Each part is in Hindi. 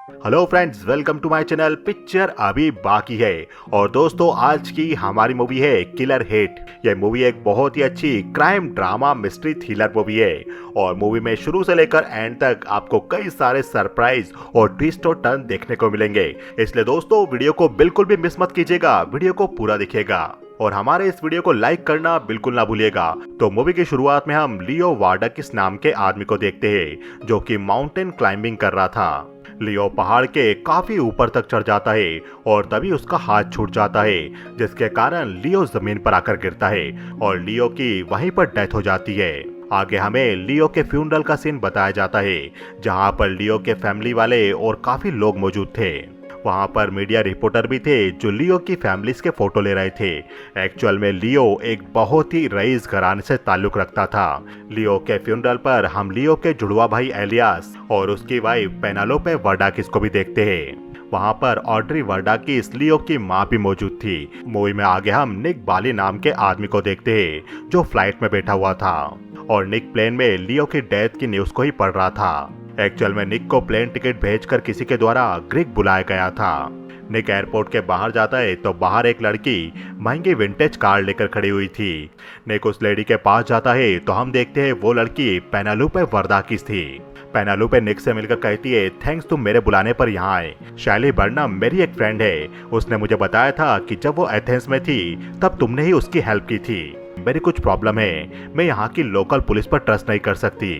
Hello friends, welcome to my channel. Picture अभी बाकी है। और दोस्तों, आज की हमारी मूवी है किलर हिट। यह मूवी एक बहुत ही अच्छी crime drama mystery thriller movie है। और मूवी में शुरू से लेकर एंड तक आपको कई सारे सरप्राइज और ट्विस्ट और टर्न देखने को मिलेंगे। इसलिए दोस्तों, वीडियो को बिल्कुल भी मिस मत कीजिएगा, वीडियो को पूरा देखिएगा और हमारे इस वीडियो को लाइक करना बिल्कुल ना भूलिएगा। तो मूवी की शुरुआत में हम लियो वार्डाकिस नाम के आदमी को देखते हैं, जो कि माउंटेन क्लाइंबिंग कर रहा था। लियो पहाड़ के काफी ऊपर तक चढ़ जाता है और तभी उसका हाथ छूट जाता है, जिसके कारण लियो जमीन पर आकर गिरता है और लियो की वहीं पर डेथ हो जाती है। आगे हमें लियो के फ्यूनरल का सीन बताया जाता है, जहां पर लियो के फैमिली वाले और काफी लोग मौजूद थे। वहां पर मीडिया रिपोर्टर भी थे, जो लियो की फैमिलीज के फोटो ले रहे थे। एक्चुअल में लियो एक बहुत ही रईस घराने से ताल्लुक रखता था। लियो के फ्यूनरल पर हम लियो के जुड़वा भाई एलियास और उसकी वाइफ पेनालोपे वर्डाकिस को भी देखते हैं। वहां पर ऑड्री वर्डाकिस, लियो की मां भी मौजूद थी। मूवी में आगे हम निक बाली नाम के आदमी को देखते हैं, जो फ्लाइट में बैठा हुआ था और निक प्लेन में लियो की डेथ की न्यूज को ही पढ़ रहा था। एक्चुअल में निक को प्लेन टिकट भेजकर किसी के द्वारा ग्रीक बुलाया गया था। निक एयरपोर्ट के बाहर जाता है तो बाहर एक लड़की महंगी विंटेज कार लेकर खड़ी हुई थी। निक उस लेडी के पास जाता है तो हम देखते हैं वो लड़की पेनालोपे वर्डाकिस थी। पेनालोपे निक से मिलकर कहती है, थैंक्स तुम मेरे बुलाने पर यहाँ आए। शैली बर्नम मेरी एक फ्रेंड है, उसने मुझे बताया था कि जब वो एथेंस में थी तब तुमने ही उसकी हेल्प की थी। मेरी कुछ प्रॉब्लम है, मैं यहाँ की लोकल पुलिस पर ट्रस्ट नहीं कर सकती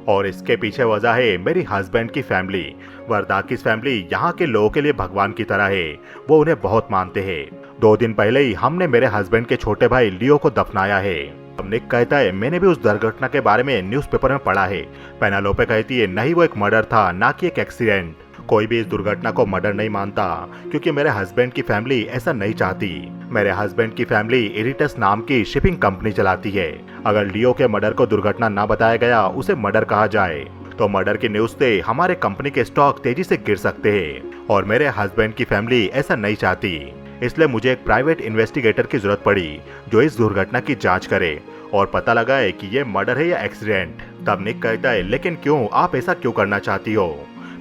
और इसके पीछे वजह है मेरी हस्बैंड की फैमिली। वर्डाकिस फैमिली यहाँ के लोगों के लिए भगवान की तरह है, वो उन्हें बहुत मानते हैं। 2 दिन पहले ही हमने मेरे हस्बैंड के छोटे भाई लियो को दफनाया है। अब निक कहता है, मैंने भी उस दुर्घटना के बारे में न्यूज़पेपर में पढ़ा है। पेनालोपे कहती है, नहीं, वो एक मर्डर था, ना कि एक एक्सीडेंट। कोई भी इस दुर्घटना को मर्डर नहीं मानता, क्योंकि मेरे हस्बैंड की फैमिली ऐसा नहीं चाहती। मेरे हस्बैंड की फैमिली इरिटस नाम की शिपिंग कंपनी चलाती है। अगर लियो के मर्डर को दुर्घटना ना बताया गया, उसे मर्डर कहा जाए, तो मर्डर की न्यूज से हमारे कंपनी के स्टॉक तेजी से गिर सकते हैं और मेरे हस्बैंड की फैमिली ऐसा नहीं चाहती। इसलिए मुझे एक प्राइवेट इन्वेस्टिगेटर की जरूरत पड़ी, जो इस दुर्घटना की जांच करे और पता लगाए कि ये मर्डर है या एक्सीडेंट। तब निक कहता है, लेकिन क्यों, आप ऐसा क्यों करना चाहती हो?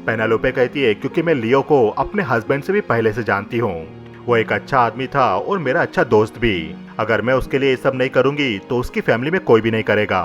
पेनालोपे कहती है, क्योंकि मैं लियो को अपने हस्बैंड से भी पहले से जानती हूँ। वो एक अच्छा आदमी था और मेरा अच्छा दोस्त भी। अगर मैं उसके लिए ये सब नहीं करूंगी तो उसकी फैमिली में कोई भी नहीं करेगा।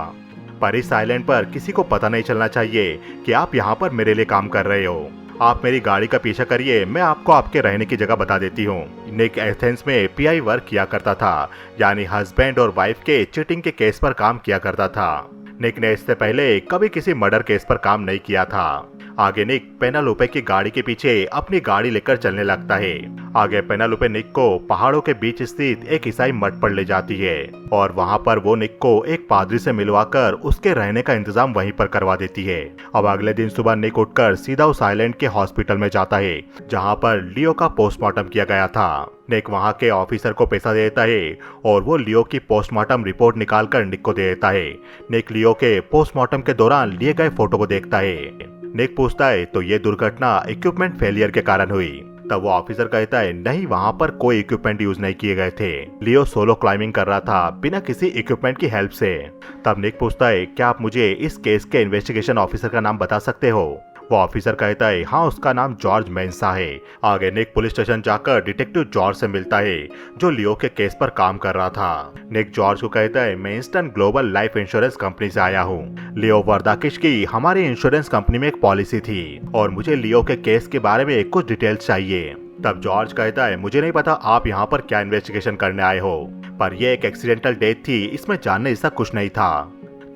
पर इस आइलैंड पर किसी को पता नहीं चलना चाहिए कि आप यहाँ पर मेरे लिए काम कर रहे हो। आप मेरी गाड़ी का पीछा करिए, मैं आपको आपके रहने की जगह बता देती हूँ। निक एथेंस में पीआई वर्क किया करता था, यानी हस्बैंड और वाइफ के चीटिंग के केस पर काम किया करता था। निक ने इससे पहले कभी किसी मर्डर केस पर काम नहीं किया था। आगे निक पेनालोपे की गाड़ी के पीछे अपनी गाड़ी लेकर चलने लगता है। आगे पेनालोपे निक को पहाड़ों के बीच स्थित एक ईसाई मठ पर ले जाती है और वहां पर वो निक को एक पादरी से मिलवाकर उसके रहने का इंतजाम वहीं पर करवा देती है। अब अगले दिन सुबह निक उठकर सीधा उस आइलैंड के हॉस्पिटल में जाता है, जहां पर लियो का पोस्टमार्टम किया गया था। निक वहां के ऑफिसर को पैसा दे देता है और वो लियो की पोस्टमार्टम रिपोर्ट निकालकर निक को दे देता है। निक लियो के पोस्टमार्टम के दौरान लिए गए फोटो को देखता है। निक पूछता है, तो ये दुर्घटना इक्विपमेंट फेलियर के कारण हुई? तब वो ऑफिसर कहता है, नहीं, वहाँ पर कोई इक्विपमेंट यूज नहीं किए गए थे। लियो सोलो क्लाइंबिंग कर रहा था बिना किसी इक्विपमेंट की हेल्प से। तब निक पूछता है, क्या आप मुझे इस केस के इन्वेस्टिगेशन ऑफिसर का नाम बता सकते हो? वो ऑफिसर कहता है, हाँ, उसका नाम जॉर्ज मेंसा है। आगे निक पुलिस स्टेशन जाकर डिटेक्टिव जॉर्ज से मिलता है, जो लियो के केस पर काम कर रहा था। निक जॉर्ज को कहता है, मैं instant global life insurance company से आया हूँ। लियो वर्डाकिस की हमारी इंश्योरेंस कंपनी में एक पॉलिसी थी और मुझे लियो के केस के बारे में कुछ डिटेल्स चाहिए। तब जॉर्ज कहता है, मुझे नहीं पता आप यहाँ पर क्या इन्वेस्टिगेशन करने आए हो, पर यह एक एक्सीडेंटल डेथ थी, इसमें जानने जैसा कुछ नहीं था।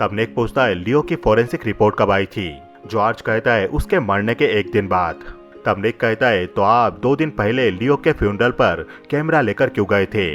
तब निक पूछता है, लियो की फोरेंसिक रिपोर्ट कब आई थी? जॉर्ज कहता है, उसके मरने के 1 दिन बाद। तब निक कहता है, तो आप 2 दिन पहले लियो के फ्यूनरल पर कैमरा लेकर क्यों गए थे?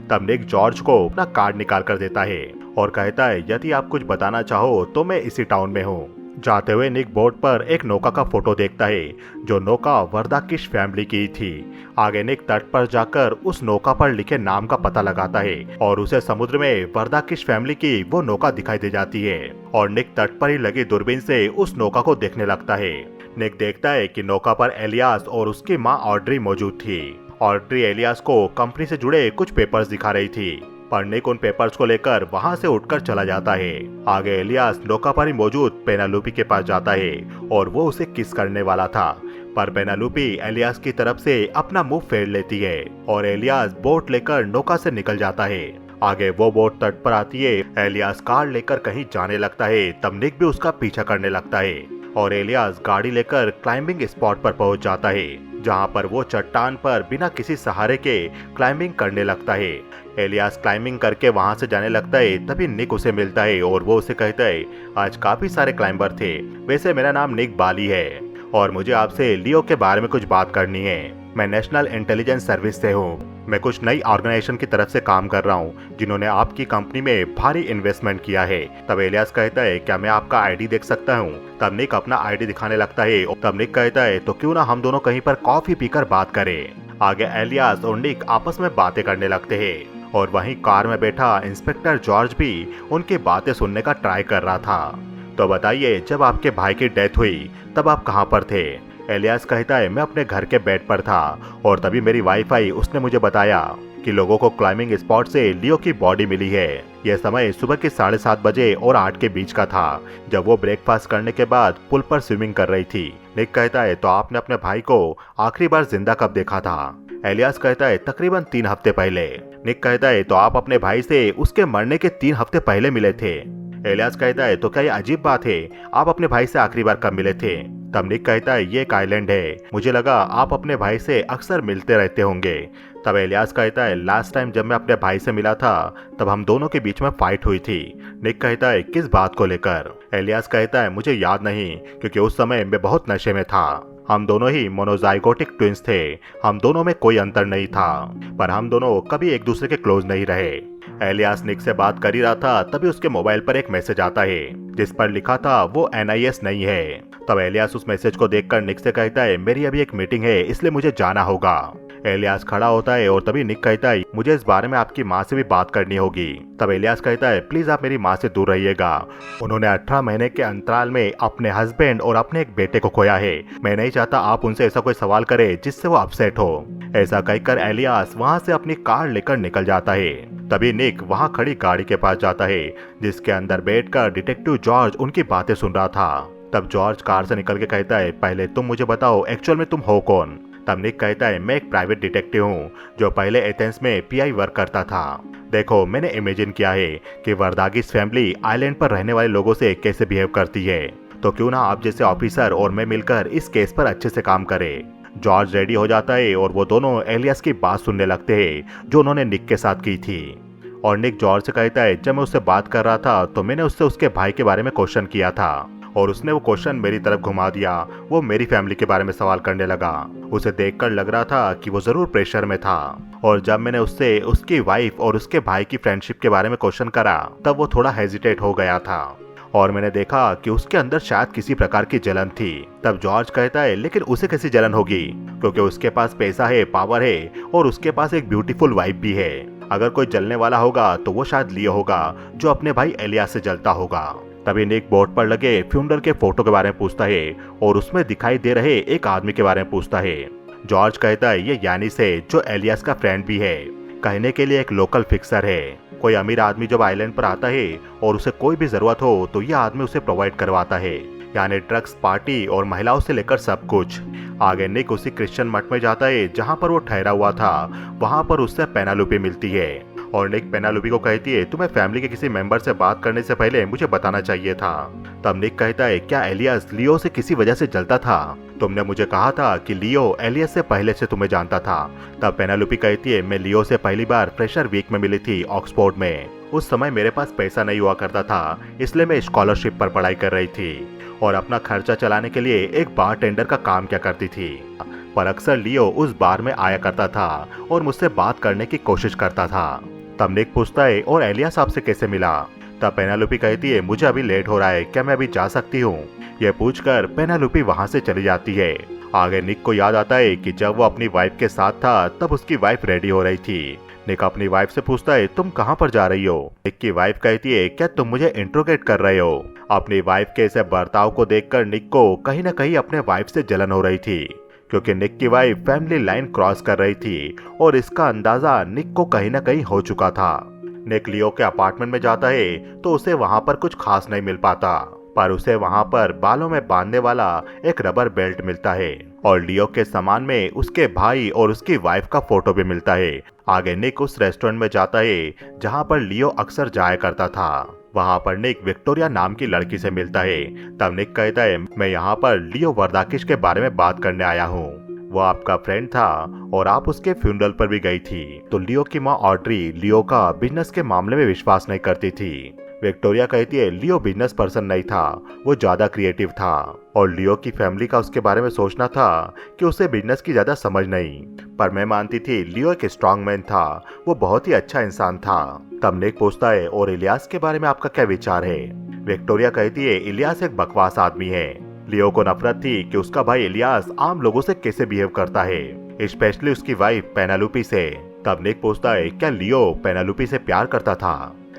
तब निक जॉर्ज को अपना कार्ड निकाल कर देता है और कहता है, यदि आप कुछ बताना चाहो तो मैं इसी टाउन में हूँ। जाते हुए निक बोर्ड पर एक नौका का फोटो देखता है, जो नौका वर्डाकिस फैमिली की थी। आगे निक तट पर जाकर उस नौका पर लिखे नाम का पता लगाता है और उसे समुद्र में वर्डाकिस फैमिली की वो नौका दिखाई दे जाती है और निक तट पर ही लगी दूरबीन से उस नौका को देखने लगता है। निक देखता है कि नौका पर एलियास और उसकी माँ ऑड्री मौजूद थी। ऑड्री एलियास को कंपनी से जुड़े कुछ पेपर्स दिखा रही थी। पर निक उन पेपर्स को लेकर वहां से उठकर चला जाता है। आगे एलियास नौका पर ही मौजूद पेनालोपी के पास जाता है और वो उसे किस करने वाला था, पर पेनालुपी एलियास की तरफ से अपना मुंह फेर लेती है और एलियास बोट लेकर नौका से निकल जाता है। आगे वो बोट तट पर आती है। एलियास कार लेकर कहीं जाने लगता है, तब निक भी उसका पीछा करने लगता है और एलियास गाड़ी लेकर क्लाइंबिंग स्पॉट पर पहुंच जाता है, जहां पर वो चट्टान पर बिना किसी सहारे के क्लाइंबिंग करने लगता है। एलियास क्लाइंबिंग करके वहां से जाने लगता है, तभी निक उसे मिलता है और वो उसे कहता है, आज काफी सारे क्लाइंबर थे, वैसे मेरा नाम निक बाली है और मुझे आपसे लियो के बारे में कुछ बात करनी है। मैं नेशनल इंटेलिजेंस सर्विस से हूँ। मैं कुछ नई ऑर्गेनाइजेशन की तरफ से काम कर रहा हूँ जिन्होंने आपकी कंपनी में भारी इन्वेस्टमेंट किया है। तब एलियास कहता है, क्या मैं आपका आईडी देख सकता हूँ? तब निक अपना आईडी दिखाने लगता है और तब निक कहता है, तो क्यों ना हम दोनों कहीं पर कॉफी पीकर बात करें। आगे एलियास और निक आपस में बातें करने लगते हैं और वहीं कार में बैठा इंस्पेक्टर जॉर्ज भी उनकी बातें सुनने का ट्राई कर रहा था। तो बताइए, जब आपके भाई की डेथ हुई तब आप कहाँ पर थे? एलियास कहता है, मैं अपने घर के बेड पर था और तभी मेरी वाइफ आई। उसने मुझे बताया कि लोगों को क्लाइंबिंग स्पॉट से लियो की बॉडी मिली है। यह समय सुबह के 7:30 बजे और 8 के बीच का था, जब वो ब्रेकफास्ट करने के बाद पुल पर स्विमिंग कर रही थी। निक कहता है, तो आपने अपने भाई को आखिरी बार जिंदा कब देखा था? एलियास कहता है, तकरीबन 3 हफ्ते पहले। निक कहता है, तो आप अपने भाई से उसके मरने के 3 हफ्ते पहले मिले थे? एलियास कहता है, तो क्या ये अजीब बात है, आप अपने भाई से आखिरी बार कब मिले थे? तब निक कहता है, ये एक आइलैंड है, मुझे लगा आप अपने भाई से अक्सर मिलते रहते होंगे। तब एलियास कहता है, लास्ट टाइम जब मैं अपने भाई से मिला था तब हम दोनों के बीच में फाइट हुई थी। निक कहता है, किस बात को लेकर? एलियास कहता है, मुझे याद नहीं, क्योंकि उस समय मैं बहुत नशे में था। हम दोनों ही मोनोजाइगोटिक ट्विंस थे, हम दोनों में कोई अंतर नहीं था, पर हम दोनों कभी एक दूसरे के क्लोज नहीं रहे। एलियास निक से बात कर ही रहा था, तभी उसके मोबाइल पर एक मैसेज आता है जिस पर लिखा था वो NIS नहीं है। तब एलियास उस मैसेज को देखकर निक से कहता है, मेरी अभी एक मीटिंग है, इसलिए मुझे जाना होगा। एलियास खड़ा होता है और तभी निक कहता है, मुझे इस बारे में आपकी माँ से भी बात करनी होगी। तब एलियास कहता है, प्लीज आप मेरी माँ से दूर रहिएगा, उन्होंने 18 महीने के अंतराल में अपने हस्बैंड और अपने एक बेटे को खोया है। मैं नहीं चाहता आप उनसे ऐसा कोई सवाल करें जिससे वो अपसेट हो। ऐसा कहकर एलियास वहाँ से अपनी कार लेकर निकल जाता है। तभी निक वहाँ खड़ी गाड़ी के पास जाता है जिसके अंदर बैठकर डिटेक्टिव जॉर्ज उनकी बातें सुन रहा था। तब जॉर्ज कार से निकल के कहता है, पहले तुम मुझे बताओ एक्चुअल में तुम हो कौन? तब निक कहता है, मैं एक प्राइवेट डिटेक्टिव हूँ जो पहले एथेंस में PI वर्क करता था। देखो, मैंने इमेजिन किया है कि वर्दागिस फैमिली आइलैंड पर रहने वाले लोगों से कैसे बिहेव करती है, तो क्यों ना आप जैसे ऑफिसर और मैं मिलकर इस केस पर अच्छे से काम करें। जॉर्ज रेडी हो जाता है और वो दोनों एलियास की बात सुनने लगते हैं जो उन्होंने निक के साथ की थी। और निक जॉर्ज से कहता है, जब मैं उससे बात कर रहा था तो मैंने उससे उसके भाई के बारे में क्वेश्चन किया था और उसने वो क्वेश्चन मेरी तरफ घुमा दिया। वो मेरी फैमिली के बारे में सवाल करने लगा। उसे देखकर लग रहा था कि वो जरूर प्रेशर में था। और जब मैंने उससे उसकी वाइफ और उसके भाई की फ्रेंडशिप के बारे में क्वेश्चन करा तब वो थोड़ा हेजिटेट हो गया था और मैंने देखा कि उसके अंदर शायद किसी प्रकार की जलन थी। तब जॉर्ज कहता है, लेकिन उसे कैसी जलन होगी, क्योंकि उसके पास पैसा है, पावर है और उसके पास एक ब्यूटीफुल वाइफ भी है। अगर कोई जलने वाला होगा तो वो शायद लियो होगा जो अपने भाई एलियास से जलता होगा। तभी निक बोर्ड पर लगे फ्यूनरल के फोटो के बारे में पूछता है और उसमें दिखाई दे रहे एक आदमी के बारे में पूछता है। जॉर्ज कहता है, ये यानिस है जो एलियास का फ्रेंड भी है, कहने के लिए एक लोकल फिक्सर है। कोई अमीर आदमी जब आइलैंड पर आता है और उसे कोई भी जरूरत हो तो यह आदमी उसे प्रोवाइड करवाता है, यानी ड्रग्स, पार्टी और महिलाओं से लेकर सब कुछ। आगे निक उसी क्रिश्चियन मठ में जाता है जहाँ पर वो ठहरा हुआ था। वहाँ पर उससे पेनालुपी मिलती है और निक पेनालुपी को कहती है, तुम्हें फैमिली के किसी मेंबर से बात करने से पहले मुझे बताना चाहिए था। तब निक कहता है, क्या एलियास लियो से किसी वजह से जलता था? तुमने मुझे कहा था कि लियो एलियास से पहले से तुम्हें जानता था। तब पेनालुपी कहती है, मैं लियो से पहली बार फ्रेशर वीक में मिली थी ऑक्सफोर्ड में। उस समय मेरे पास पैसा नहीं हुआ करता था, इसलिए मैं स्कॉलरशिप पर पढ़ाई कर रही थी और अपना खर्चा चलाने के लिए एक बार टेंडर का काम किया करती थी। पर अक्सर लियो उस बार में आया करता था और मुझसे बात करने की कोशिश करता था। तब निक पूछता है, और एलियास आपसे कैसे मिला? तब पेनालुपी कहती है, मुझे अभी लेट हो रहा है, क्या मैं अभी जा सकती हूँ? यह पूछकर पेनालुपी वहाँ से चली जाती है। आगे निक को याद आता है कि जब वो अपनी वाइफ के साथ था तब उसकी वाइफ रेडी हो रही थी। निक अपनी वाइफ से पूछता है, तुम कहाँ पर जा रही हो? निक की वाइफ कहती है, क्या तुम मुझे इंट्रोगेट कर रहे हो? अपनी वाइफ के ऐसे बर्ताव को देखकर निक को कहीं न कहीं अपने वाइफ से जलन हो रही थी, क्योंकि निक की वाइफ फैमिली लाइन क्रॉस कर रही थी और इसका अंदाजा निक को कहीं न कहीं हो चुका था। निक लियो के अपार्टमेंट में जाता है तो उसे वहां पर कुछ खास नहीं मिल पाता। पर उसे वहाँ पर बालों में बांधने वाला एक रबर बेल्ट मिलता है और लियो के सामान में उसके भाई और उसकी वाइफ का फोटो भी मिलता है। आगे निक उस रेस्टोरेंट में जाता है जहाँ पर लियो अक्सर जाया करता था। वहाँ पर निक विक्टोरिया नाम की लड़की से मिलता है। तब निक कहता है, मैं यहाँ पर लियो वर्दाकिश के बारे में बात करने आया हूँ। वो आपका फ्रेंड था और आप उसके फ्यूनरल पर भी गई थी। तो लियो की माँ ऑड्री लियो का बिजनेस के मामले में विश्वास नहीं करती थी। विक्टोरिया कहती है लियो बिजनेस पर्सन नहीं था, वो ज्यादा क्रिएटिव था और लियो की फैमिली का उसके बारे में सोचना था कि उसे बिजनेस की ज्यादा समझ नहीं। पर मैं मानती थी लियो एक स्ट्रॉन्ग मैन था, वो बहुत ही अच्छा इंसान था। तब निक पूछता है, और इलियास के बारे में आपका क्या विचार है? विक्टोरिया कहती है, इलियास एक बकवास आदमी है। लियो को नफरत थी कि उसका भाई इलियास आम लोगों से कैसे बिहेव करता है, स्पेशली उसकी वाइफ पेनालुपी से। तब निक पूछता है, क्या लियो पेनालुपी से प्यार करता था?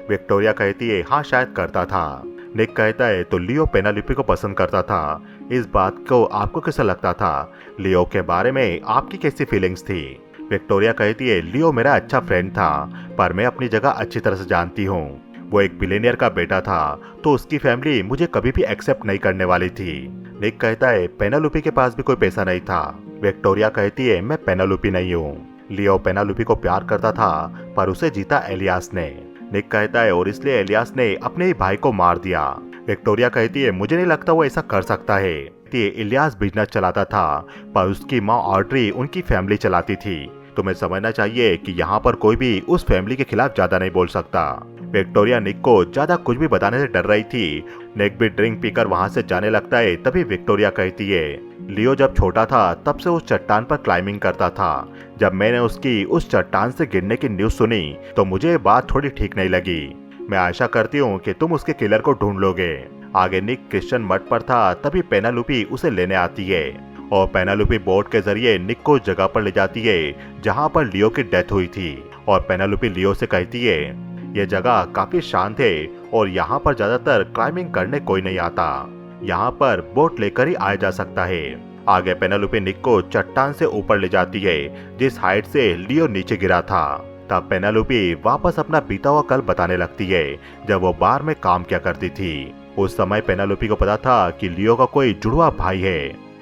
विक्टोरिया कहती है, हाँ शायद करता था। निक कहता है, तो लियो पेनालुपी को पसंद करता था, इस बात को आपको कैसा लगता था? लियो के बारे में आपकी कैसी फीलिंग्स थी? विक्टोरिया कहती है, लियो मेरा अच्छा फ्रेंड था, पर मैं अपनी जगह अच्छी तरह से जानती हूँ। वो एक बिलियनियर का बेटा था, तो उसकी फैमिली मुझे कभी भी एक्सेप्ट नहीं करने वाली थी। निक कहता है, पेनालुपी के पास भी कोई पैसा नहीं था। विक्टोरिया कहती है, मैं पेनालुपी नहीं हूँ। लियो पेनालुपी को प्यार करता था, पर उसे जीता एलियास ने। निक कहता है, और इसलिए एलियास ने अपने ही भाई को मार दिया। विक्टोरिया कहती है, मुझे नहीं लगता वो ऐसा कर सकता है। इलियास बिजनेस चलाता था, पर उसकी माँ ऑड्री उनकी फैमिली चलाती थी। तुम्हें समझना चाहिए कि यहाँ पर कोई भी उस फैमिली के खिलाफ ज्यादा नहीं बोल सकता। विक्टोरिया निक को ज्यादा कुछ भी बताने से डर रही थी। निक भी ड्रिंक पीकर वहाँ से जाने लगता है। तभी विक्टोरिया कहती है, लियो जब छोटा था तब से उस चट्टान पर क्लाइंबिंग करता था। जब मैंने उसकी उस चट्टान से गिरने की न्यूज सुनी तो मुझे ये बात थोड़ी ठीक नहीं लगी। मैं आशा करती हूँ कि तुम उसके किलर को ढूंढ लोगे। आगे निक क्रिश्चियन मठ पर था, तभी पेनालुपी उसे लेने आती है और पेनालुपी बोट के जरिए निक को उस जगह पर ले जाती है जहाँ पर लियो की डेथ हुई थी। और पेनालुपी लियो से कहती है, ये जगह काफी शांत है और यहाँ पर ज्यादातर क्लाइंबिंग करने कोई नहीं आता, यहाँ पर बोट लेकर ही आया जा सकता है। आगे पेनालुपी निक को चट्टान से ऊपर ले जाती है जिस हाइट से लियो नीचे गिरा था। तब पेनालुपी वापस अपना बीता हुआ कल बताने लगती है जब वो बार में काम किया करती थी। उस समय पेनालुपी को पता था कि लियो का कोई जुड़वा भाई है।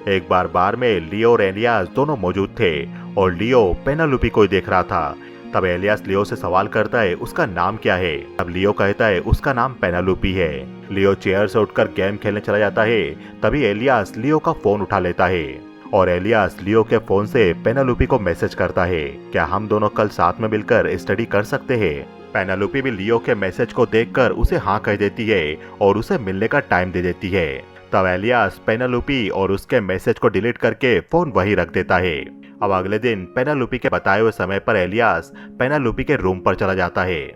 एक बार में लियो और एलियास दोनों मौजूद थे और लियो पेनालुपी को देख रहा था। तब एलियास लियो से सवाल करता है, उसका नाम क्या है? तब लियो कहता है, उसका नाम पेनालुपी है। लियो चेयर से उठकर गेम खेलने चला जाता है। तभी एलियास लियो का फोन उठा लेता है और एलियास लियो के फोन से पेनालुपी को मैसेज करता है, क्या हम दोनों कल साथ में मिलकर स्टडी कर सकते हैं? पेनालुपी भी लियो के मैसेज को देखकर उसे हाँ कह देती है और उसे मिलने का टाइम दे देती है। तब एलियास पेनालुपी और उसके मैसेज को डिलीट करके फोन वहीं रख देता है। अब अगले दिन पेनालुपी के बताए हुए समय पर एलियास पेनालुपी के रूम पर चला जाता है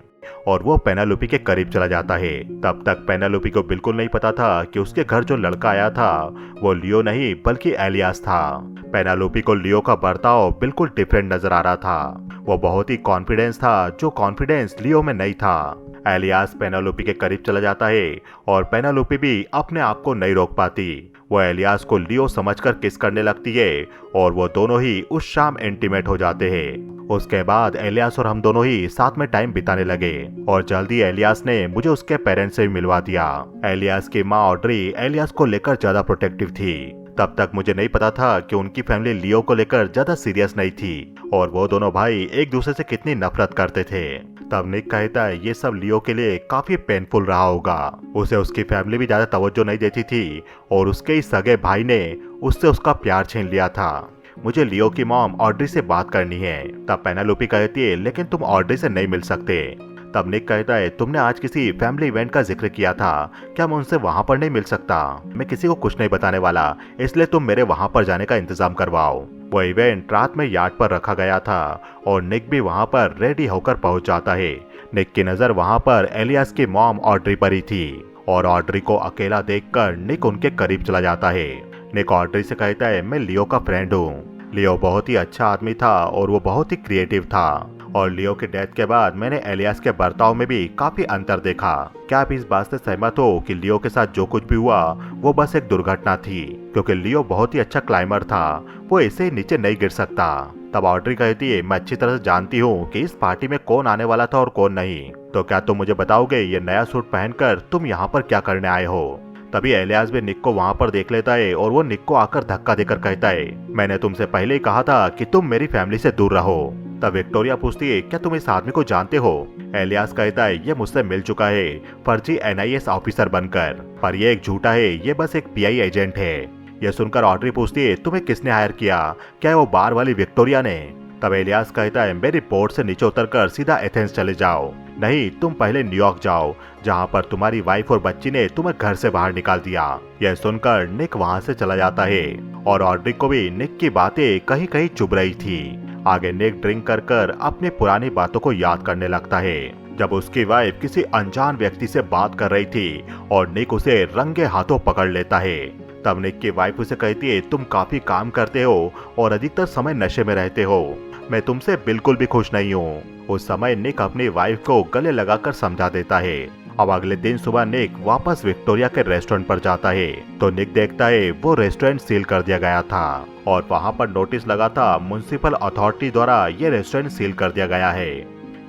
और वो पेनालुपी के करीब चला जाता है। तब तक पेनालुपी को बिल्कुल नहीं पता था कि उसके घर जो लड़का आया था वो लियो नहीं बल्कि एलियास था। पेनालुपी को लियो का बर्ताव बिल्कुल डिफरेंट नजर आ रहा था। वो बहुत ही कॉन्फिडेंस था जो कॉन्फिडेंस लियो में नहीं था। एलियास पेनालुपी के करीब चला जाता है और पेनालुपी भी अपने आप को नहीं रोक पाती। वो एलियास को लियो समझकर किस करने लगती है और वो दोनों ही उस शाम इंटीमेट हो जाते हैं। उसके बाद एलियास और हम दोनों ही साथ में टाइम बिताने लगे और जल्दी एलियास ने मुझे उसके पेरेंट्स से भी मिलवा दिया। एलियास की माँ ऑड्री एलियास को लेकर ज्यादा प्रोटेक्टिव थी। तब तक मुझे नहीं पता था कि उनकी फैमिली लियो को लेकर ज्यादा सीरियस नहीं थी और वो दोनों भाई एक दूसरे से कितनी नफरत करते थे। तब निक कहता है, ये सब लियो के लिए काफी पेनफुल रहा होगा। उसे उसकी फैमिली भी ज्यादा तवज्जो नहीं देती थी और उसके ही सगे भाई ने उससे उसका प्यार छीन लिया था। मुझे लियो की मॉम ऑड्री से बात करनी है। तब पेनालुपी कहती है, लेकिन तुम ऑड्री से नहीं मिल सकते। तब निक कहता है, तुमने आज किसी फैमिली इवेंट का जिक्र किया था, क्या मैं उनसे वहां पर नहीं मिल सकता? मैं किसी को कुछ नहीं बताने वाला, इसलिए तुम मेरे वहां पर जाने का इंतजाम करवाओ। वो इवेंट रात में यार्ड पर रखा गया था और निक भी वहां पर रेडी होकर पहुंच जाता है। निक की नजर वहां पर एलियास की मॉम ऑड्री पर ही थी और ऑड्री को अकेला देखकर निक उनके करीब चला जाता है। निक ऑड्री से कहता है, मैं लियो का फ्रेंड हूँ। लियो बहुत ही अच्छा आदमी था और वो बहुत ही क्रिएटिव था और लियो की डेथ के बाद मैंने एलियास के बर्ताव में भी काफी अंतर देखा। क्या आप इस बात से सहमत हो कि लियो के साथ जो कुछ भी हुआ वो बस एक दुर्घटना थी, क्योंकि लियो बहुत ही अच्छा क्लाइंबर था, वो ऐसे ही नीचे नहीं गिर सकता। तब ऑड्री कहती है, मैं अच्छी तरह से जानती हूँ कि इस पार्टी में कौन आने वाला था और कौन नहीं, तो क्या तुम मुझे बताओगे ये नया सूट पहनकर तुम यहाँ पर क्या करने आए हो? तभी एलियास भी निक को वहाँ पर देख लेता है और वो निक को आकर धक्का देकर कहता है, मैंने तुमसे पहले ही कहा था कि तुम मेरी फैमिली से दूर रहो। तब विक्टोरिया पूछती है, क्या तुम इस आदमी को जानते हो? एलियास कहता है, ये मुझसे मिल चुका है फर्जी NIS ऑफिसर बनकर, पर ये एक झूठा है, ये बस एक PI एजेंट है। यह सुनकर ऑड्री पूछती है, तुम्हें किसने हायर किया? क्या वो बार वाली विक्टोरिया ने? तब एलियास कहता है, मेरी बोट से नीचे उतरकर सीधा एथेंस चले जाओ, नहीं तुम पहले न्यूयॉर्क जाओ, जहाँ पर तुम्हारी वाइफ और बच्ची ने तुम्हें घर से बाहर निकाल दिया। यह सुनकर निक वहाँ से चला जाता है और ऑड्री को भी निक की बातें कहीं कहीं चुभ रही थी। आगे निक ड्रिंक कर कर अपनी पुरानी बातों को याद करने लगता है, जब उसकी वाइफ किसी अनजान व्यक्ति से बात कर रही थी और निक उसे रंगे हाथों पकड़ लेता है। तब निक की वाइफ उसे कहती है, तुम काफी काम करते हो और अधिकतर समय नशे में रहते हो, मैं तुमसे बिल्कुल भी खुश नहीं हूँ। उस समय निक अपनी वाइफ को गले लगाकर समझा देता है। अब अगले दिन सुबह निक वापस विक्टोरिया के रेस्टोरेंट पर जाता है तो निक देखता है वो रेस्टोरेंट सील कर दिया गया था और वहाँ पर नोटिस लगा था, म्युनिसिपल अथॉरिटी द्वारा ये रेस्टोरेंट सील कर दिया गया है।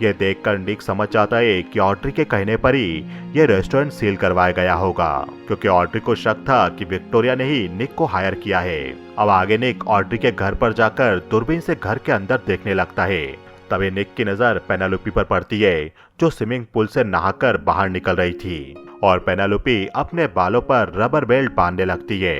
ये देखकर निक समझ जाता है कि ऑड्री के कहने पर ही ये रेस्टोरेंट सील करवाया गया होगा, क्योंकि ऑड्री को शक था कि विक्टोरिया ने ही निक को हायर किया है। अब आगे निक ऑड्री के घर पर जाकर दूरबीन से घर के अंदर देखने लगता है। तभी निक की नजर पेनेलोपी पर पड़ती है, जो स्विमिंग पूल से नहाकर बाहर निकल रही थी और पेनेलोपी अपने बालों पर रबर बेल्ट बांधने लगती है।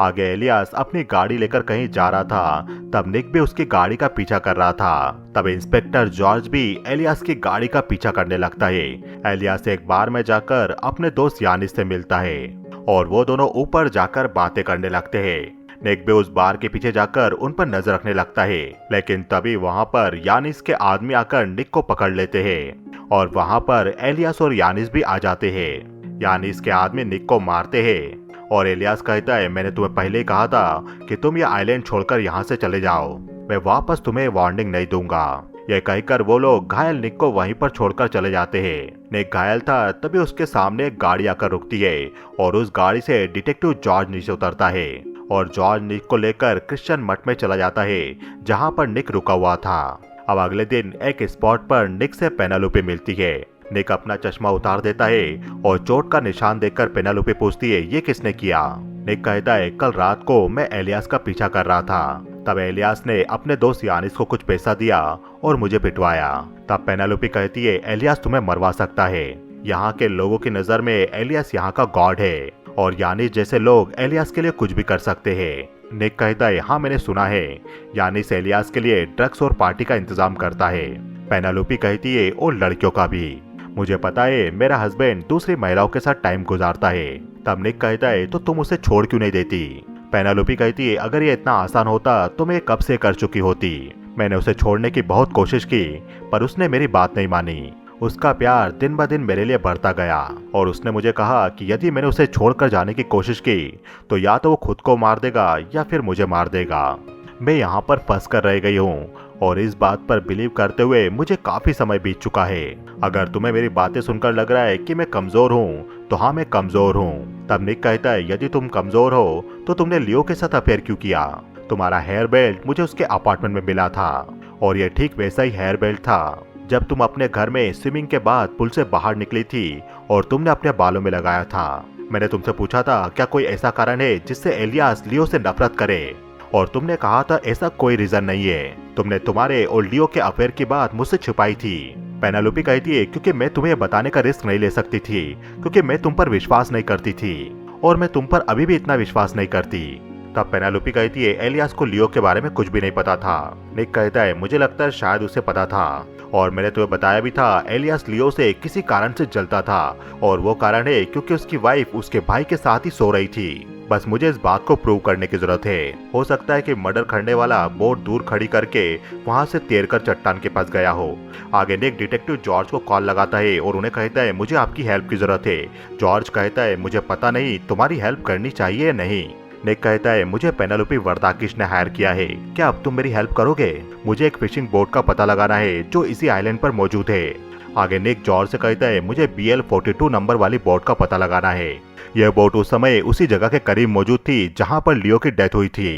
आगे एलियास अपनी गाड़ी लेकर कहीं जा रहा था, तब निक भी उसकी गाड़ी का पीछा कर रहा था। तब इंस्पेक्टर जॉर्ज भी एलियास की गाड़ी का पीछा करने लगता है। एलियास एक बार में जाकर अपने दोस्त यानिस से मिलता है और वो दोनों ऊपर जाकर बातें करने लगते हैं। निक भी उस बार के पीछे जाकर उन पर नजर रखने लगता है, लेकिन तभी वहाँ पर यानिस के आदमी आकर निक को पकड़ लेते हैं और वहाँ पर एलियास और यानिस भी आ जाते हैं। यानिस के आदमी निक को मारते हैं और एलियास कहता है, मैंने तुम्हें पहले ही कहा था कि तुम ये आइलैंड छोड़कर यहाँ से चले जाओ, मैं वापस तुम्हें वार्निंग नहीं दूंगा। यह कहकर वो लोग घायल निक को वहीं पर छोड़कर चले जाते हैं। निक घायल था, तभी उसके सामने एक गाड़ी आकर रुकती है और उस गाड़ी से डिटेक्टिव जॉर्ज नीचे उतरता है और जॉर्ज निक को लेकर क्रिश्चियन मठ में चला जाता है, जहाँ पर निक रुका हुआ था। अब अगले दिन एक स्पॉट पर निक से पेनेलोपी मिलती है। निक अपना चश्मा उतार देता है और चोट का निशान देखकर पेनेलोपी पूछती है, ये किसने किया? निक कहता है, कल रात को मैं एलियास का पीछा कर रहा था, तब एलियास ने अपने दोस्त यानिस को कुछ पैसा दिया और मुझे पिटवाया। तब पेनेलोपी कहती है, एलियास तुम्हें मरवा सकता है, यहाँ के लोगों की नजर में एलियास यहाँ का गॉड है और यानिस जैसे लोग एलियास के लिए कुछ भी कर सकते हैं। निक कहता है, हाँ मैंने सुना है, यानिस एलियास के लिए ड्रग्स और पार्टी का इंतजाम करता है। पेनेलोपी कहती है, और लड़कियों का भी, मुझे पता है मेरा हस्बैंड दूसरी महिलाओं के साथ टाइम गुजारता है। तब निक कहता है, तो तुम उसे छोड़ क्यों नहीं देती? पेनेलोपी कहती है, अगर ये इतना आसान होता तो मैं कब से कर चुकी होती। मैंने उसे छोड़ने की बहुत कोशिश की, पर उसने मेरी बात नहीं मानी। उसका प्यार दिन ब दिन मेरे लिए बढ़ता गया और उसने मुझे कहा कि यदि मैंने उसे छोड़कर जाने की कोशिश की तो या तो वो खुद को मार देगा या फिर मुझे मार देगा। मैं यहाँ पर फंस कर रह गई हूँ और इस बात पर बिलीव करते हुए मुझे काफी समय बीत चुका है। अगर तुम्हें मेरी बातें सुनकर लग रहा है कि मैं कमजोर हूँ तो हाँ मैं कमजोर हूँ। तब निक कहता है, यदि तुम कमजोर हो तो तुमने लियो के साथ अफेयर क्यों किया? तुम्हारा हेयर बेल्ट मुझे उसके अपार्टमेंट में मिला था और यह ठीक वैसा ही हेयर बेल्ट था जब तुम अपने घर में स्विमिंग के बाद पुल से बाहर निकली थी और तुमने अपने बालों में लगाया था। मैंने तुमसे पूछा था क्या कोई ऐसा कारण है जिससे एलियास लियो से नफरत करे, और तुमने कहा था ऐसा कोई रीजन नहीं है। तुमने तुम्हारे और लियो के अफेयर की बात मुझसे छुपाई थी। पेनेलोपी कहती है, क्योंकि मैं तुम्हें बताने का रिस्क नहीं ले सकती थी, क्योंकि मैं तुम पर विश्वास नहीं करती थी और मैं तुम पर अभी भी इतना विश्वास नहीं करती। तब पेनेलोपी कहती है, एलियास को लियो के बारे में कुछ भी नहीं पता था। निक कहता है, मुझे लगता है शायद उसे पता था और मैंने तुम्हें बताया भी था एलियास लियो से किसी कारण से जलता था और वो कारण है क्योंकि उसकी वाइफ उसके भाई के साथ ही सो रही थी। बस मुझे इस बात को प्रूव करने की जरूरत है। हो सकता है कि मर्डर करने वाला बोट दूर खड़ी करके वहां से तैरकर चट्टान के पास गया हो। आगे निक डिटेक्टिव जॉर्ज को कॉल लगाता है और उन्हें कहता है, मुझे आपकी हेल्प की जरूरत है। जॉर्ज कहता है, मुझे पता नहीं तुम्हारी हेल्प करनी चाहिए या नहीं। निक कहता है, मुझे पेनेलोपी वर्दाकिश ने हायर किया है, क्या अब तुम मेरी हेल्प करोगे? मुझे एक फिशिंग बोट का पता लगाना है जो इसी आइलैंड पर मौजूद है। आगे निक जॉर्ज से कहता है, मुझे BL-42 नंबर वाली बोट का पता लगाना है। यह बोट उस समय उसी जगह के करीब मौजूद थी जहां पर लियो की डेथ हुई थी,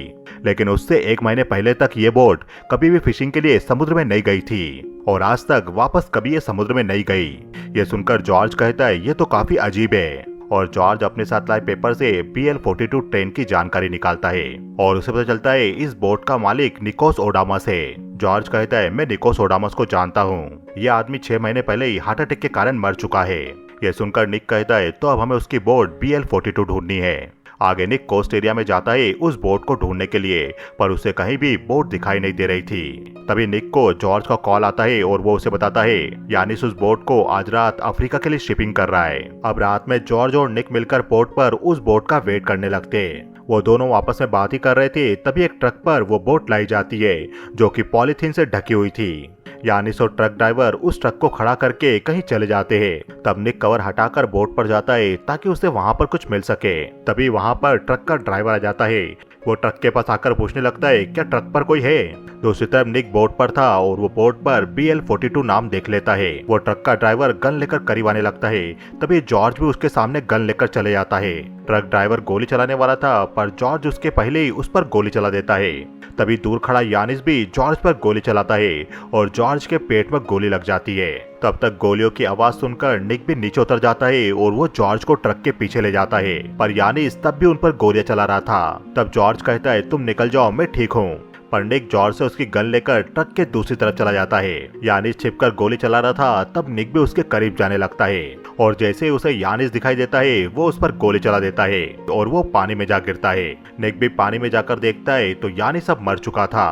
लेकिन उससे 1 महीने पहले तक ये बोट कभी भी फिशिंग के लिए समुद्र में नहीं गई थी और आज तक वापस कभी ये समुद्र में नहीं गई। ये सुनकर जॉर्ज कहता है, ये तो काफी अजीब है और जॉर्ज अपने साथ लाए पेपर से BL-42 ट्रेन की जानकारी निकालता है और उसे पता चलता है इस बोट का मालिक निकोस ओडामस है। जॉर्ज कहता है मैं निकोस ओडामस को जानता हूँ, ये आदमी 6 महीने पहले ही हार्ट अटैक के कारण मर चुका है। यह सुनकर निक कहता है तो अब हमें उसकी बोट BL-42 ढूंढनी है। आगे निक कोस्ट एरिया में जाता है उस बोट को ढूंढने के लिए, पर उसे कहीं भी बोट दिखाई नहीं दे रही थी। तभी निक को जॉर्ज का कॉल आता है और वो उसे बताता है यानिस उस बोट को आज रात अफ्रीका के लिए शिपिंग कर रहा है। अब रात में जॉर्ज और निक मिलकर पोर्ट पर उस बोट का वेट करने लगते। वो दोनों आपस में बात ही कर रहे थे, तभी एक ट्रक पर वो बोट लाई जाती है जो कि पॉलीथीन से ढकी हुई थी। यानिस और ट्रक ड्राइवर उस ट्रक को खड़ा करके कहीं चले जाते हैं। तब निक कवर हटाकर बोट पर जाता है ताकि उसे वहां पर कुछ मिल सके। तभी वहां पर ट्रक का ड्राइवर आ जाता है। वो ट्रक के पास आकर पूछने लगता है क्या ट्रक पर कोई है। दूसरी तरफ निक बोट पर था और वो बोट पर BL-42 नाम देख लेता है। वो ट्रक का ड्राइवर गन लेकर करीब आने लगता है। तभी जॉर्ज भी उसके सामने गन लेकर चले जाता है। ट्रक ड्राइवर गोली चलाने वाला था, पर जॉर्ज उसके पहले ही उस पर गोली चला देता है। तभी दूर खड़ा यानिस भी जॉर्ज पर गोली चलाता है और जॉर्ज के पेट में गोली लग जाती है। तब तक गोलियों की आवाज सुनकर निक भी नीचे उतर जाता है और वो जॉर्ज को ट्रक के पीछे ले जाता है, पर यानिस तब भी उन पर गोलियां चला रहा था। तब जॉर्ज कहता है तुम निकल जाओ, मैं ठीक हूँ। पर निक जॉर्ज से उसकी गन लेकर ट्रक के दूसरी तरफ चला जाता है। यानिस छिपकर गोली चला रहा था, तब निक भी उसके करीब जाने लगता है और जैसे उसे यानिस दिखाई देता है वो उस पर गोली चला देता है और वो पानी में जा गिरता है। निक भी पानी में जाकर देखता है तो यानिस अब मर चुका था।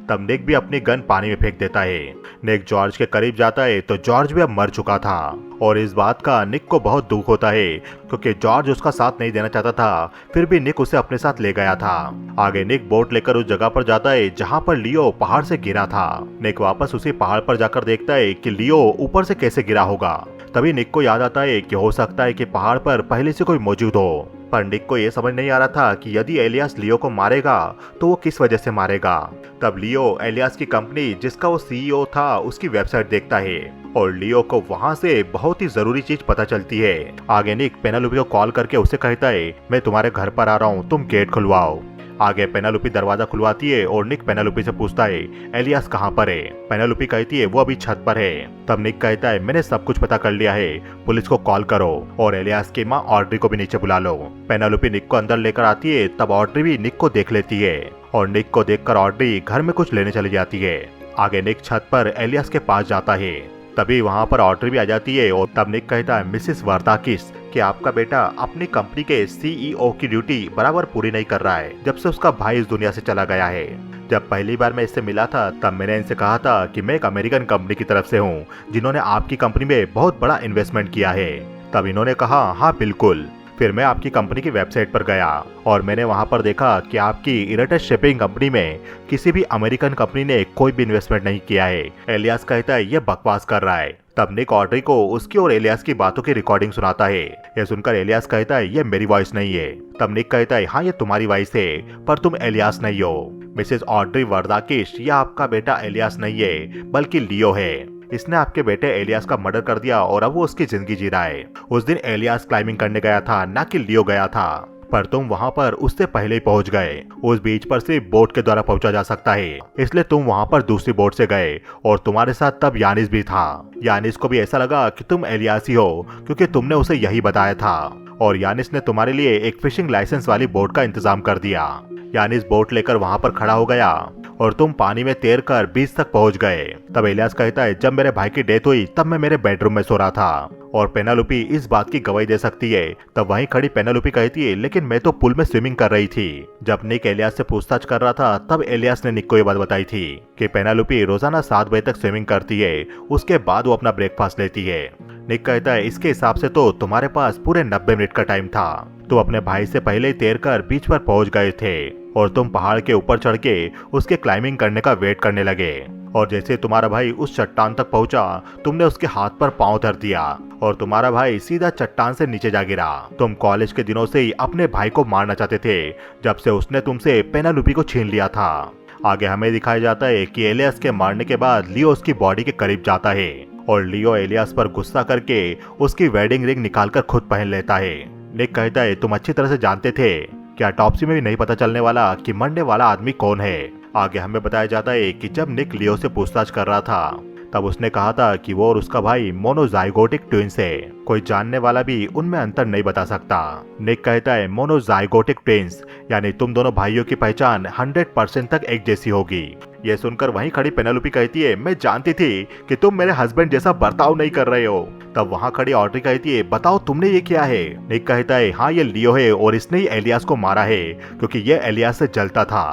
तब निक भी अपनी गन पानी में फेंक देता है। निक जॉर्ज के करीब जाता है तो जॉर्ज भी अब मर चुका था और इस बात का निक को बहुत दुख होता है क्योंकि जॉर्ज उसका साथ नहीं देना चाहता था, फिर भी निक उसे अपने साथ ले गया था। आगे निक बोट लेकर उस जगह पर जाता है जहाँ पर लियो पहाड़ से गिरा था। निक वापस उसी पहाड़ पर जाकर देखता है कि लियो ऊपर से कैसे गिरा होगा। तभी निक को याद आता है कि हो सकता है कि पहाड़ पर पहले से कोई मौजूद हो, पर निक को यह समझ नहीं आ रहा था कि यदि एलियास लियो को मारेगा तो वो किस वजह से मारेगा। तब लियो एलियास की कंपनी जिसका वो CEO था उसकी वेबसाइट देखता है और लियो को वहां से बहुत ही जरूरी चीज पता चलती है। आगे निक पेनालुपी को कॉल करके उसे कहता है मैं तुम्हारे घर पर आ रहा हूँ, तुम गेट खुलवाओ। आगे पेनालुपी दरवाजा खुलवाती है और निक पेनालुपी से पूछता है एलियास कहाँ पर है। पेनालुपी कहती है वो अभी छत पर है। तब निक कहता है मैंने सब कुछ पता कर लिया है, पुलिस को कॉल करो और एलियास की माँ ऑड्री को भी नीचे बुला लो। पेनालुपी निक को अंदर लेकर आती है। तब ऑड्री भी निक को देख लेती है और निक को देखकर ऑड्री घर में कुछ लेने चली जाती है। आगे निक छत पर एलियास के पास जाता है। तभी वहाँ पर ऑड्री भी आ जाती है और तब निक कहता है मिसेस वर्दाकिस कि आपका बेटा अपनी कंपनी के CEO की ड्यूटी बराबर पूरी नहीं कर रहा है जब से उसका भाई इस दुनिया से चला गया है। जब पहली बार मैं इससे मिला था तब मैंने इनसे कहा था कि मैं एक अमेरिकन कंपनी की तरफ से हूँ जिन्होंने आपकी कंपनी में बहुत बड़ा इन्वेस्टमेंट किया है। तब इन्होंने कहा हाँ बिल्कुल। फिर मैं आपकी कंपनी की वेबसाइट पर गया और मैंने वहां पर देखा कि आपकी इरेटस शिपिंग कंपनी में किसी भी अमेरिकन कंपनी ने कोई भी इन्वेस्टमेंट नहीं किया है। एलियास कहता है ये बकवास कर रहा है। तब निक ऑड्री को उसकी और एलियास की बातों की रिकॉर्डिंग सुनाता है। यह सुनकर एलियास कहता है ये मेरी वॉइस नहीं है। तब निक कहता है हाँ ये तुम्हारी वॉइस है, पर तुम एलियास नहीं हो। मिसेस ऑड्री वर्दाकिस, ये आपका बेटा एलियास नहीं है बल्कि लियो है। इसने आपके बेटे एलियास का मर्डर कर दिया और अब वो उसकी जिंदगी जी रहा है। उस दिन एलियास क्लाइंबिंग करने गया था, ना कि लियो गया था, पर तुम वहां पर उससे पहले ही पहुंच गए। उस बीच पर सिर्फ बोट के द्वारा पहुंचा जा सकता है, इसलिए तुम वहां पर दूसरी बोट से गए और तुम्हारे साथ तब यानिस भी था। यानिस को भी ऐसा लगा कि तुम एलियास ही हो क्योंकि तुमने उसे यही बताया था और यानिस ने तुम्हारे लिए एक फिशिंग लाइसेंस वाली बोट का इंतजाम कर दिया। यानिस बोट लेकर वहां पर खड़ा हो गया और तुम पानी में तैरकर बीच तक पहुंच गए। तब एलियास कहता है जब मेरे भाई की डेथ हुई तब मैं मेरे बेडरूम में सो रहा था और पेनालुपी इस बात की गवाही दे सकती है। तब वहीं खड़ी पेनालुपी कहती है लेकिन मैं तो पूल में स्विमिंग कर रही थी। जब निक एलियास से पूछताछ कर रहा था तब एलियास ने निक को ये बात बताई थी कि पेनालुपी रोजाना 7 बजे तक स्विमिंग करती है, उसके बाद वो अपना ब्रेकफास्ट लेती है। निक कहता है इसके हिसाब से तो तुम्हारे पास पूरे 90 मिनट का टाइम था। तुम अपने भाई से पहले ही तैरकर बीच पर पहुंच गए थे और तुम पहाड़ के ऊपर चढ़ के उसके क्लाइंबिंग करने का वेट करने लगे और जैसे तुम्हारा भाई उस चट्टान तक पहुंचा तुमने उसके हाथ पर पांव धर दिया और तुम्हारा भाई सीधा चट्टान से नीचे जा गिरा। तुम कॉलेज के दिनों से ही अपने भाई को मारना चाहते थे जब से उसने तुमसे पेनालुपी को छीन लिया था। आगे हमें दिखाया जाता है कि एलियास के मारने के बाद लियो उसकी बॉडी के करीब जाता है और लियो एलियास पर गुस्सा करके उसकी वेडिंग रिंग निकालकर खुद पहन लेता है। निक कहता है तुम अच्छी तरह से जानते थे, क्या टॉपसी में भी नहीं पता चलने वाला कि मरने वाला आदमी कौन है। आगे हमें बताया जाता है कि जब निक लियो से पूछताछ कर रहा था तब उसने कहा था कि वो और उसका भाई मोनोजाइगोटिक ट्विंस है, कोई जानने वाला भी उनमें अंतर नहीं बता सकता। निक कहता है मोनोजाइगोटिक ट्विंस यानी तुम दोनों भाइयों की पहचान 100% तक एक जैसी होगी। ये सुनकर वहीं खड़ी पेनेलोपी कहती है मैं जानती थी कि तुम मेरे हस्बैंड जैसा बर्ताव नहीं कर रहे हो। तब वहाँ खड़ी ऑड्री कहती है बताओ तुमने ये किया है। निक कहता है हाँ ये लियो है और इसने ही एलियास को मारा है क्योंकि ये एलियास से जलता था।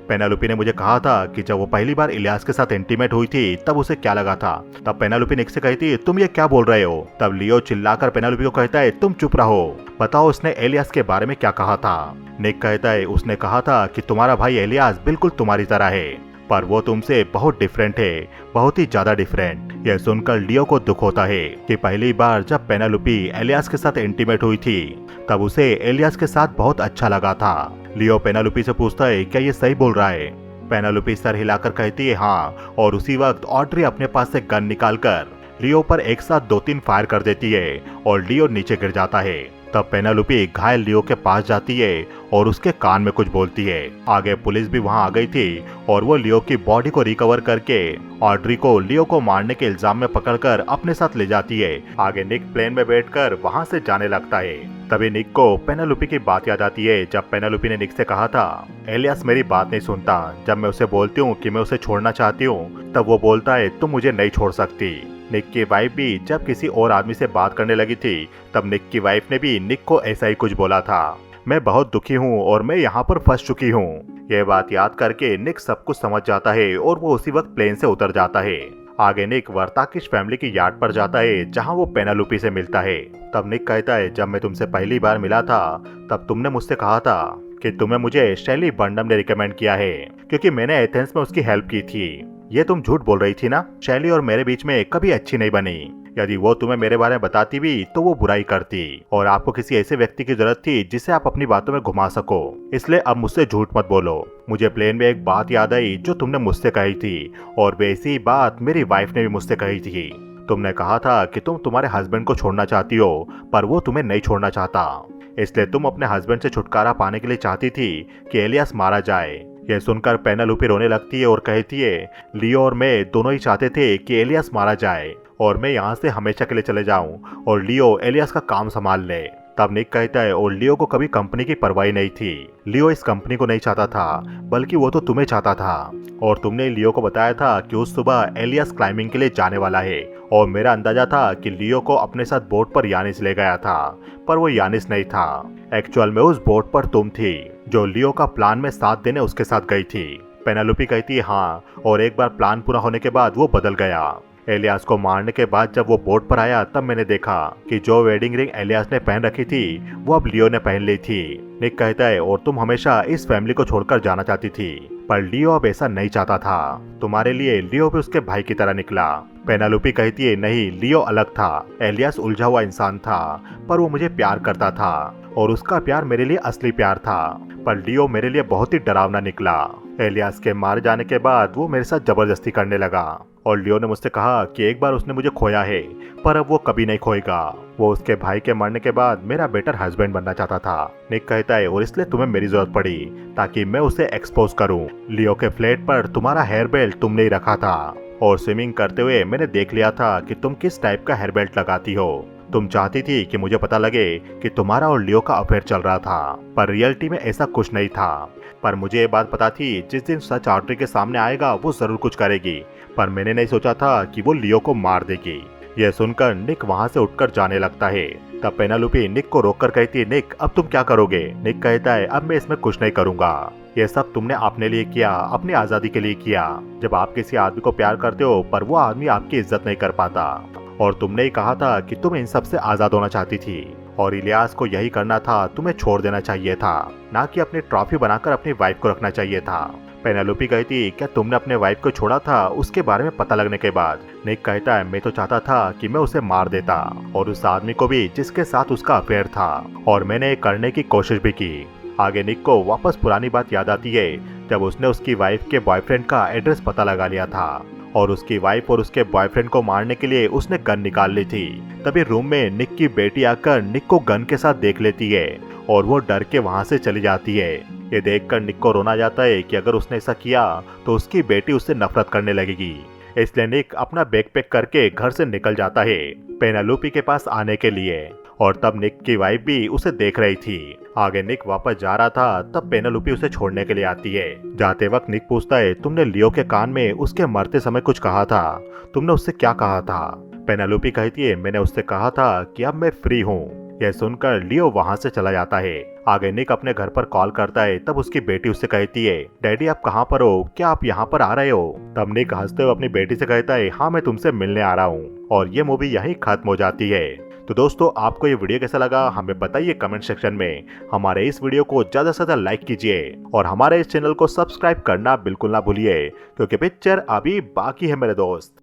पेनेलोपी ने मुझे कहा था कि जब वो पहली बार इलियास के साथ इंटीमेट हुई थी तब उसे क्या लगा था। तब पेनेलोपी निक से कहती है तुम ये क्या बोल रहे हो। तब लियो चिल्लाकर पेनेलोपी को कहता है तुम चुप रहो, बताओ उसने एलियास के बारे में क्या कहा था। निक कहता है उसने कहा था कि तुम्हारा भाई एलियास बिल्कुल तुम्हारी तरह है पर वो तुमसे बहुत डिफरेंट है, बहुत ही ज्यादा डिफरेंट। यह सुनकर लियो को दुख होता है कि पहली बार जब पेनेलोपी एलियास के साथ इंटीमेट हुई थी तब उसे एलियास के साथ बहुत अच्छा लगा था। लियो पेनेलोपी से पूछता है क्या ये सही बोल रहा है। पेनेलोपी सर हिलाकर कहती है हाँ, और उसी वक्त ऑड्री अपने पास से गन निकालकर लियो पर एक साथ 2-3 फायर कर देती है और लियो नीचे गिर जाता है। तब पेनेलोपी घायल लियो के पास जाती है और उसके कान में कुछ बोलती है। आगे पुलिस भी वहां आ गई थी और वो लियो की बॉडी को रिकवर करके ऑड्री को लियो को मारने के इल्जाम में पकड़कर अपने साथ ले जाती है। आगे निक प्लेन में बैठकर वहां से जाने लगता है। तभी निक को पेनेलोपी की बात याद आती है जब पेनेलोपी ने निक से कहा था एलियास मेरी बात नहीं सुनता, जब मैं उसे बोलती हूँ कि मैं उसे छोड़ना चाहती हूँ तब वो बोलता है तुम मुझे नहीं छोड़ सकती। निक की वाइफ भी जब किसी और आदमी से बात करने लगी थी तब निक की वाइफ ने भी निक को ऐसा ही कुछ बोला था। मैं बहुत दुखी हूँ और मैं यहाँ पर फंस चुकी हूँ। यह बात याद करके निक सब कुछ समझ जाता है और वो उसी वक्त प्लेन से उतर जाता है। आगे निक वर्ताकिश फैमिली की यार्ड पर जाता है जहाँ वो पेनेलोपी से मिलता है। तब निक कहता है जब मैं तुमसे पहली बार मिला था तब तुमने मुझसे कहा था कि तुम्हें मुझे शैली बर्नम ने रिकमेंड किया है क्योंकि मैंने एथेंस में उसकी हेल्प की थी। ये तुम झूठ बोल रही थी ना, शैली और मेरे बीच में कभी अच्छी नहीं बनी। यदि वो तुम्हें मेरे बारे में बताती भी तो वो बुराई करती और आपको किसी ऐसे व्यक्ति की जरूरत थी जिसे आप अपनी बातों में घुमा सको, इसलिए अब मुझसे झूठ मत बोलो। मुझे प्लेन में एक बात याद आई जो तुमने मुझसे कही थी और वैसी ही बात मेरी वाइफ ने भी मुझसे कही थी। तुमने कहा था कि तुम तुम्हारे हस्बैंड को छोड़ना चाहती हो पर वो तुम्हें नहीं छोड़ना चाहता, इसलिए तुम अपने हस्बैंड से छुटकारा पाने के लिए चाहती थी कि एलियास मारा जाए। यह सुनकर पेनेलोपी रोने लगती है और कहती है लियो और मैं दोनों ही चाहते थे कि एलियास मारा जाए और मैं यहाँ से हमेशा के लिए चले जाऊं और लियो एलियास का काम संभाल ले। तब निक कहता है और लियो को कभी कंपनी की परवाह नहीं थी। लियो इस कंपनी को नहीं चाहता था बल्कि वो तो तुम्हें चाहता था और तुमने लियो को बताया था कि उस सुबह एलियास क्लाइंबिंग के लिए जाने वाला है और मेरा अंदाजा था कि लियो को अपने साथ बोट पर यानिस ले गया था पर वो यानिस नहीं था। एक्चुअल में उस बोट पर तुम थी जो लियो का प्लान में साथ देने उसके साथ गई थी। पेनेलोपी कहती है हाँ, और एक बार प्लान पूरा होने के बाद वो बदल गया। एलियास को मारने के बाद जब वो बोट पर आया तब मैंने देखा कि जो वेडिंग रिंग एलियास ने पहन रखी थी वो अब लियो ने पहन ली थी। निक कहता है और तुम हमेशा इस फैमिली को छोड़कर जाना चाहती थी पर लियो अब ऐसा नहीं चाहता था। तुम्हारे लिए लियो भी उसके भाई की तरह निकला। पेनेलोपी कहती है नहीं, लियो अलग था। एलियास उलझा हुआ इंसान था पर वो मुझे प्यार करता था और उसका प्यार मेरे लिए असली प्यार था, पर लियो मेरे लिए बहुत ही डरावना निकला। एलियास के मारे जाने के बाद वो मेरे साथ जबरदस्ती करने लगा और लियो ने मुझसे कहा कि एक बार उसने मुझे खोया है पर अब वो कभी नहीं खोएगा। वो उसके भाई के मरने के बाद मेरा बेटर हस्बैंड बनना चाहता था। निक कहता है और इसलिए तुम्हें मेरी जरूरत पड़ी ताकि मैं उसे एक्सपोज करूं। लियो के फ्लैट पर तुम्हारा हेयर बेल्ट तुमने ही रखा था और स्विमिंग करते हुए मैंने देख लिया था कि तुम किस टाइप का हेयर बेल्ट लगाती हो। तुम चाहती थी कि मुझे पता लगे कि तुम्हारा और लियो का अफेयर चल रहा था पर रियलिटी में ऐसा कुछ नहीं था। पर मुझे ये बात पता थी जिस दिन सच ऑड्री के सामने आएगा वो जरूर कुछ करेगी, पर मैंने नहीं सोचा था कि वो लियो को मार देगी। यह सुनकर निक वहां से उठकर जाने लगता है। तब पेनेलोपी निक को रोककर कहती है निक अब तुम क्या करोगे। निक कहता है अब मैं इसमें कुछ नहीं करूंगा, ये सब तुमने अपने लिए किया, अपनी आजादी के लिए किया। जब आप किसी आदमी को प्यार करते हो पर वो आदमी आपकी इज्जत नहीं कर पाता और तुमने ही कहा था कि तुम इन सब से आजाद होना चाहती थी और इलियास को यही करना था, तुम्हें छोड़ देना चाहिए था, ना कि अपनी ट्रॉफी बनाकर अपनी वाइफ को रखना चाहिए था। पेनेलोपी कहती क्या तुमने अपने वाइफ को छोड़ा था उसके बारे में पता लगने के बाद। निक कहता है मैं तो चाहता था कि मैं उसे मार देता और उस आदमी को भी जिसके साथ उसका अफेयर था और मैंने ये करने की कोशिश भी की। आगे निक को वापस पुरानी बात याद आती है जब उसने उसकी वाइफ के बॉयफ्रेंड का एड्रेस पता लगा लिया था और उसकी वाइफ और उसके बॉयफ्रेंड को मारने के लिए उसने गन निकाल ली थी। तभी रूम में निक की बेटी आकर निक को गन के साथ देख लेती है और वो डर के वहां से चली जाती है। ये देखकर निक को रोना जाता है कि अगर उसने ऐसा किया तो उसकी बेटी उससे नफरत करने लगेगी। इसलिए निक अपना बैग पैक करके घर से निकल जाता है पेनालोपी के पास आने के लिए। और तब निक की वाइफ भी उसे देख रही थी। आगे निक वापस जा रहा था तब पेनालोपी उसे छोड़ने के लिए आती है। जाते वक्त निक पूछता है, तुमने लियो के कान में उसके मरते समय कुछ कहा था, तुमने उससे क्या कहा था? पेनालोपी कहती है, मैंने उससे कहा था कि अब मैं फ्री हूँ। यह सुनकर लियो वहां से चला जाता है। आगे निक अपने घर पर कॉल करता है तब उसकी बेटी उससे कहती है, डैडी आप कहाँ पर हो, क्या आप यहाँ पर आ रहे हो? तब निक हंसते हुए अपनी बेटी से कहता है, हाँ मैं तुमसे मिलने आ रहा हूँ। और ये मूवी यहीं खत्म हो जाती है। तो दोस्तों आपको ये वीडियो कैसा लगा हमें बताइए कमेंट सेक्शन में। हमारे इस वीडियो को ज्यादा से ज्यादा लाइक कीजिए और हमारे इस चैनल को सब्सक्राइब करना बिल्कुल ना भूलिए, क्योंकि पिक्चर अभी बाकी है मेरे दोस्त।